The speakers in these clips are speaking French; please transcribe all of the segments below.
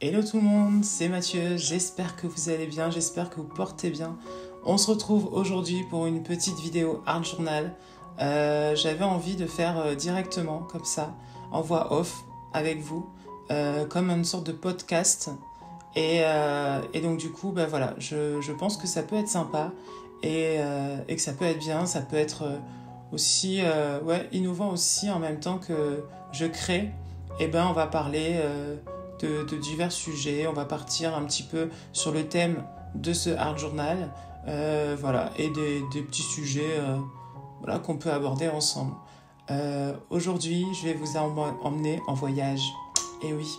Hello tout le monde, c'est Mathieu, j'espère que vous allez bien, j'espère que vous portez bien. On se retrouve aujourd'hui pour une petite vidéo Art Journal. J'avais envie de faire directement comme ça, en voix off, avec vous, comme une sorte de podcast. Et donc du coup, voilà, je pense que ça peut être sympa et que ça peut être bien, ça peut être aussi innovant aussi en même temps que je crée. On va parler de divers sujets, on va partir un petit peu sur le thème de ce Art Journal, et des petits sujets qu'on peut aborder ensemble. Aujourd'hui, je vais vous emmener en voyage. Et oui,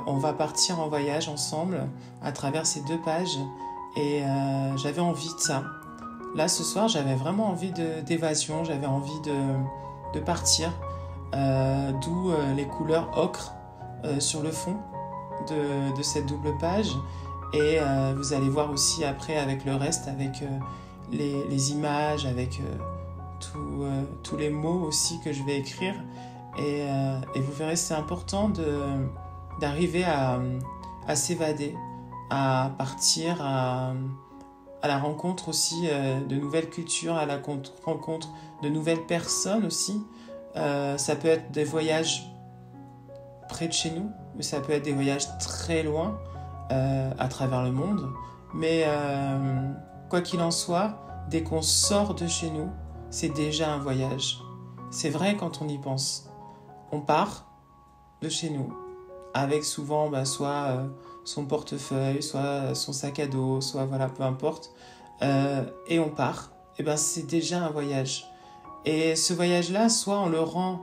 on va partir en voyage ensemble à travers ces 2 pages et j'avais envie de ça. Là, ce soir, j'avais vraiment envie d'évasion, j'avais envie de partir, d'où les couleurs ocre sur le fond de cette double page. Et vous allez voir aussi après avec le reste, avec les images, avec tous les mots aussi que je vais écrire. Et vous verrez, c'est important d'arriver à s'évader, à partir à la rencontre aussi de nouvelles cultures, à la rencontre de nouvelles personnes aussi. Ça peut être des voyages près de chez nous, mais ça peut être des voyages très loin à travers le monde. Mais quoi qu'il en soit, dès qu'on sort de chez nous, c'est déjà un voyage. C'est vrai quand on y pense. On part de chez nous avec souvent soit son portefeuille, soit son sac à dos, soit voilà, peu importe. Et on part. C'est déjà un voyage. Et ce voyage-là, soit on le rend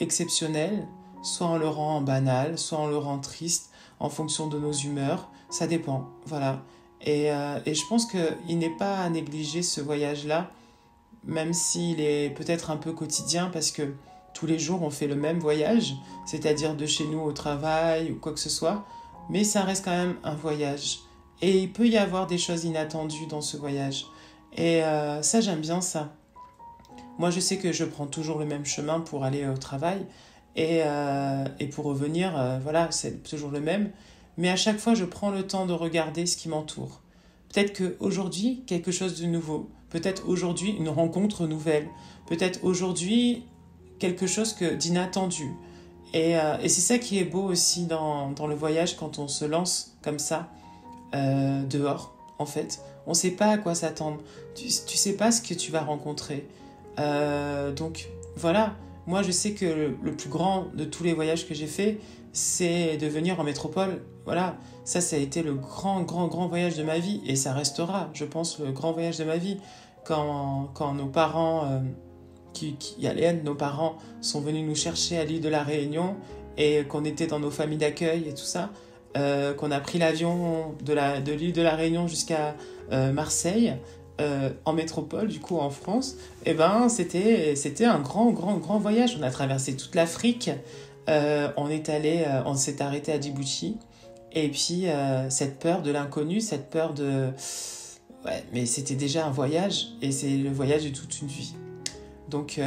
exceptionnel, soit on le rend banal, soit on le rend triste en fonction de nos humeurs. Ça dépend, voilà. Et je pense qu'il n'est pas à négliger ce voyage-là, même s'il est peut-être un peu quotidien, parce que tous les jours on fait le même voyage, c'est-à-dire de chez nous au travail ou quoi que ce soit, mais ça reste quand même un voyage. Et il peut y avoir des choses inattendues dans ce voyage. Et ça, j'aime bien ça. Moi, je sais que je prends toujours le même chemin pour aller au travail et pour revenir, c'est toujours le même. Mais à chaque fois, je prends le temps de regarder ce qui m'entoure. Peut-être qu'aujourd'hui, quelque chose de nouveau. Peut-être aujourd'hui, une rencontre nouvelle. Peut-être aujourd'hui, quelque chose d'inattendu. Et c'est ça qui est beau aussi dans le voyage quand on se lance comme ça, dehors, en fait. On ne sait pas à quoi s'attendre. Tu ne sais pas ce que tu vas rencontrer. Donc voilà, moi je sais que le plus grand de tous les voyages que j'ai fait, c'est de venir en métropole. Voilà, ça a été le grand voyage de ma vie et ça restera, je pense, le grand voyage de ma vie. Quand nos parents, nos parents sont venus nous chercher à l'île de la Réunion et qu'on était dans nos familles d'accueil et tout ça, qu'on a pris l'avion de l'île de la Réunion jusqu'à Marseille, en métropole, du coup en France, c'était un grand voyage. On a traversé toute l'Afrique, on s'est arrêté à Djibouti, et puis cette peur de l'inconnu, cette peur de... Ouais, mais c'était déjà un voyage, et c'est le voyage de toute une vie. Donc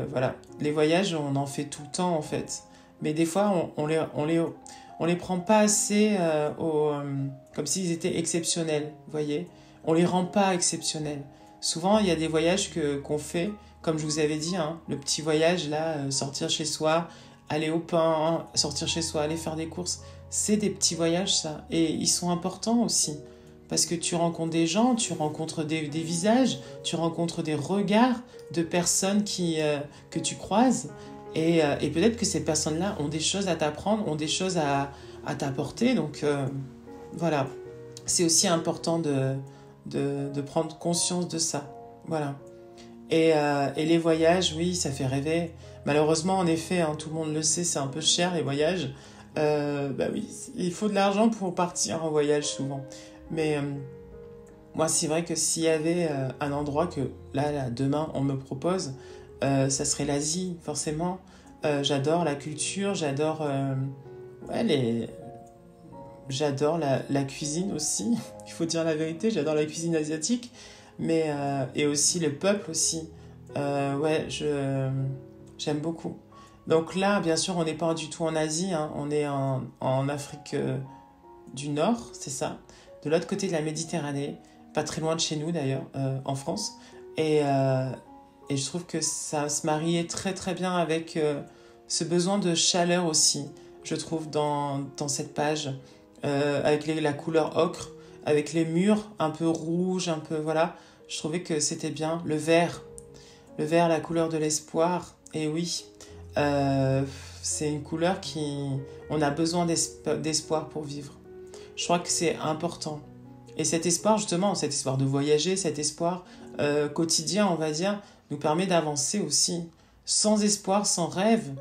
voilà, les voyages, on en fait tout le temps en fait, mais des fois on les prend pas assez comme s'ils étaient exceptionnels, vous voyez. On les rend pas exceptionnels. Souvent, il y a des voyages qu'on fait, comme je vous avais dit, hein, le petit voyage là, sortir chez soi, aller au pain, sortir chez soi, aller faire des courses. C'est des petits voyages ça, et ils sont importants aussi. Parce que tu rencontres des gens, tu rencontres des visages, tu rencontres des regards de personnes que tu croises. Et peut-être que ces personnes-là ont des choses à t'apprendre, ont des choses à t'apporter. Donc voilà, c'est aussi important de prendre conscience de ça. Voilà. Et les voyages, oui, ça fait rêver. Malheureusement, en effet, hein, tout le monde le sait, c'est un peu cher les voyages. Oui, il faut de l'argent pour partir en voyage souvent. Mais moi, c'est vrai que s'il y avait un endroit que là, demain, on me propose, ça serait l'Asie, forcément. J'adore la culture, j'adore j'adore la cuisine aussi. Il faut dire la vérité, j'adore la cuisine asiatique, mais et aussi le peuple aussi. J'aime beaucoup. Donc là, bien sûr, on n'est pas du tout en Asie, hein, on est en Afrique du Nord, c'est ça, de l'autre côté de la Méditerranée, pas très loin de chez nous d'ailleurs, en France. Et je trouve que ça se mariait très très bien avec ce besoin de chaleur aussi, je trouve, dans cette page, avec la couleur ocre, avec les murs un peu rouges, un peu, voilà. Je trouvais que c'était bien. Le vert, la couleur de l'espoir. Et oui, c'est une couleur on a besoin d'espoir pour vivre. Je crois que c'est important. Et cet espoir, justement, cet espoir de voyager, cet espoir quotidien, on va dire, nous permet d'avancer aussi. Sans espoir, sans rêve,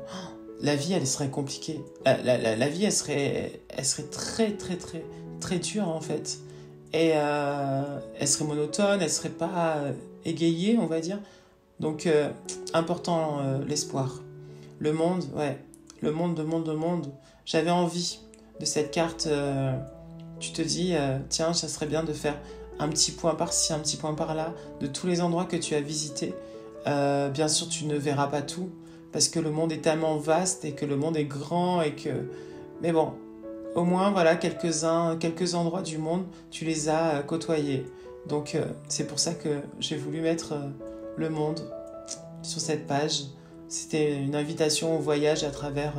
la vie, elle serait compliquée. La vie, elle serait très, très, très, très dure, en fait. Et elle serait monotone, elle serait pas égayée, on va dire. Donc, important, l'espoir. Le monde, ouais. Le monde. J'avais envie de cette carte. Tu te dis, tiens, ça serait bien de faire un petit point par-ci, un petit point par-là, de tous les endroits que tu as visités. Bien sûr, tu ne verras pas tout, parce que le monde est tellement vaste et que le monde est grand et que... Mais bon, au moins, voilà, quelques endroits du monde, tu les as côtoyés. Donc, c'est pour ça que j'ai voulu mettre le monde sur cette page. C'était une invitation au voyage à travers,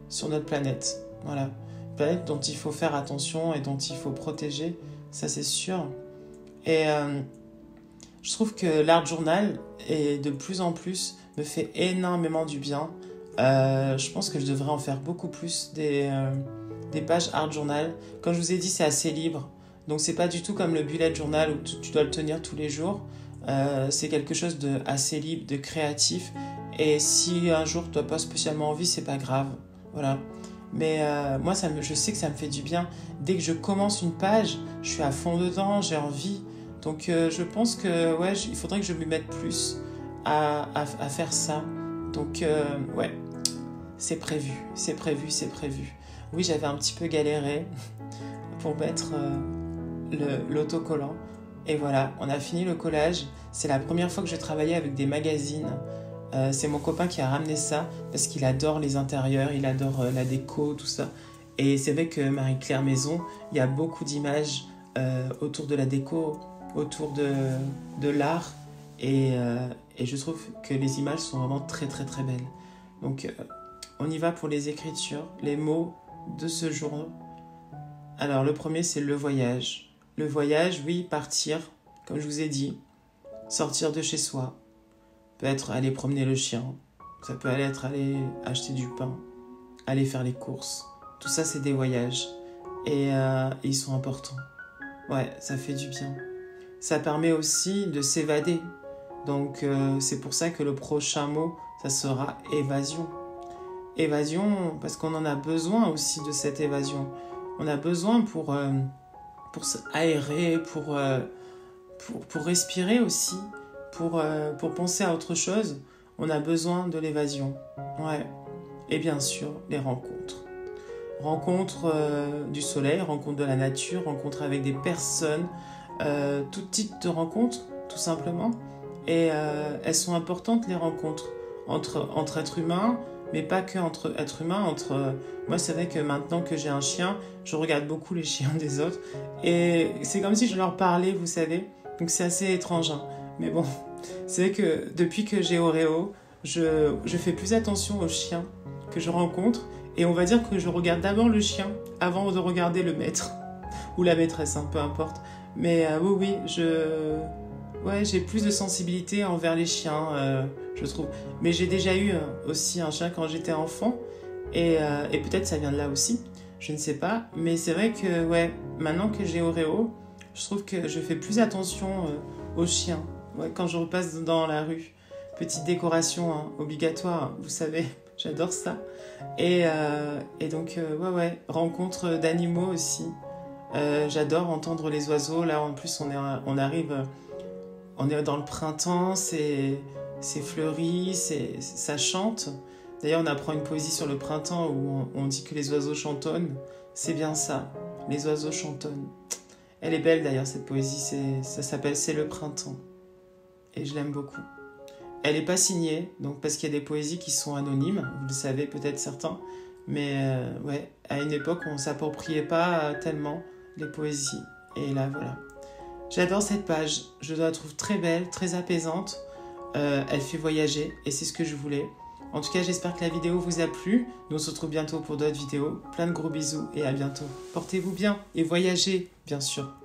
sur notre planète. Voilà. Une planète dont il faut faire attention et dont il faut protéger, ça c'est sûr. Et je trouve que l'art journal, et de plus en plus, me fait énormément du bien. Je pense que je devrais en faire beaucoup plus des pages art journal. Comme je vous ai dit, c'est assez libre. Donc c'est pas du tout comme le bullet journal où tu dois le tenir tous les jours. C'est quelque chose de assez libre, de créatif. Et si un jour tu n'as pas spécialement envie, c'est pas grave. Voilà. Mais moi, je sais que ça me fait du bien. Dès que je commence une page, je suis à fond dedans, j'ai envie. Donc je pense que ouais, il faudrait que je me mette plus à faire ça. Donc ouais, c'est prévu. Oui, j'avais un petit peu galéré pour mettre l'autocollant. Et voilà, on a fini le collage. C'est la première fois que je travaillais avec des magazines. C'est mon copain qui a ramené ça parce qu'il adore les intérieurs, il adore la déco, tout ça. Et c'est vrai que Marie-Claire Maison, il y a beaucoup d'images autour de la déco, autour de l'art. Et je trouve que les images sont vraiment très très très belles. Donc on y va pour les écritures, les mots de ce jour. Alors le premier, c'est le voyage. Le voyage, oui, partir, comme je vous ai dit, sortir de chez soi. Peut être aller promener le chien, ça peut être aller acheter du pain, aller faire les courses. Tout ça, c'est des voyages. Et ils sont importants. Ouais, ça fait du bien. Ça permet aussi de s'évader. Donc, c'est pour ça que le prochain mot, ça sera évasion. Évasion, parce qu'on en a besoin aussi de cette évasion. On a besoin pour s'aérer, pour respirer aussi. Pour penser à autre chose, on a besoin de l'évasion. Ouais. Et bien sûr, les rencontres. Rencontres du soleil, rencontres de la nature, rencontres avec des personnes, tout type de rencontres, tout simplement. Et elles sont importantes, les rencontres, entre êtres humains, mais pas que entre êtres humains. Moi, c'est vrai que maintenant que j'ai un chien, je regarde beaucoup les chiens des autres. Et c'est comme si je leur parlais, vous savez. Donc c'est assez étrange, hein. Mais bon, c'est vrai que depuis que j'ai Oreo, je fais plus attention aux chiens que je rencontre. Et on va dire que je regarde d'abord le chien avant de regarder le maître. Ou la maîtresse, hein, peu importe. Mais oui, j'ai plus de sensibilité envers les chiens, je trouve. Mais j'ai déjà eu aussi un chien quand j'étais enfant. Et peut-être ça vient de là aussi. Je ne sais pas. Mais c'est vrai que ouais, maintenant que j'ai Oreo, je trouve que je fais plus attention aux chiens. Ouais, quand je repasse dans la rue, petite décoration hein, obligatoire, vous savez, j'adore ça. Et donc, ouais, rencontre d'animaux aussi. J'adore entendre les oiseaux. Là, en plus, on est dans le printemps, c'est fleuri, ça chante. D'ailleurs, on apprend une poésie sur le printemps où on dit que les oiseaux chantonnent. C'est bien ça, les oiseaux chantonnent. Elle est belle d'ailleurs, cette poésie, ça s'appelle « C'est le printemps ». Et je l'aime beaucoup. Elle n'est pas signée, donc parce qu'il y a des poésies qui sont anonymes, vous le savez peut-être certains. Mais ouais, à une époque, on ne s'appropriait pas tellement les poésies. Et là, voilà. J'adore cette page. Je la trouve très belle, très apaisante. Elle fait voyager et c'est ce que je voulais. En tout cas, j'espère que la vidéo vous a plu. Nous on se retrouve bientôt pour d'autres vidéos. Plein de gros bisous et à bientôt. Portez-vous bien et voyagez, bien sûr.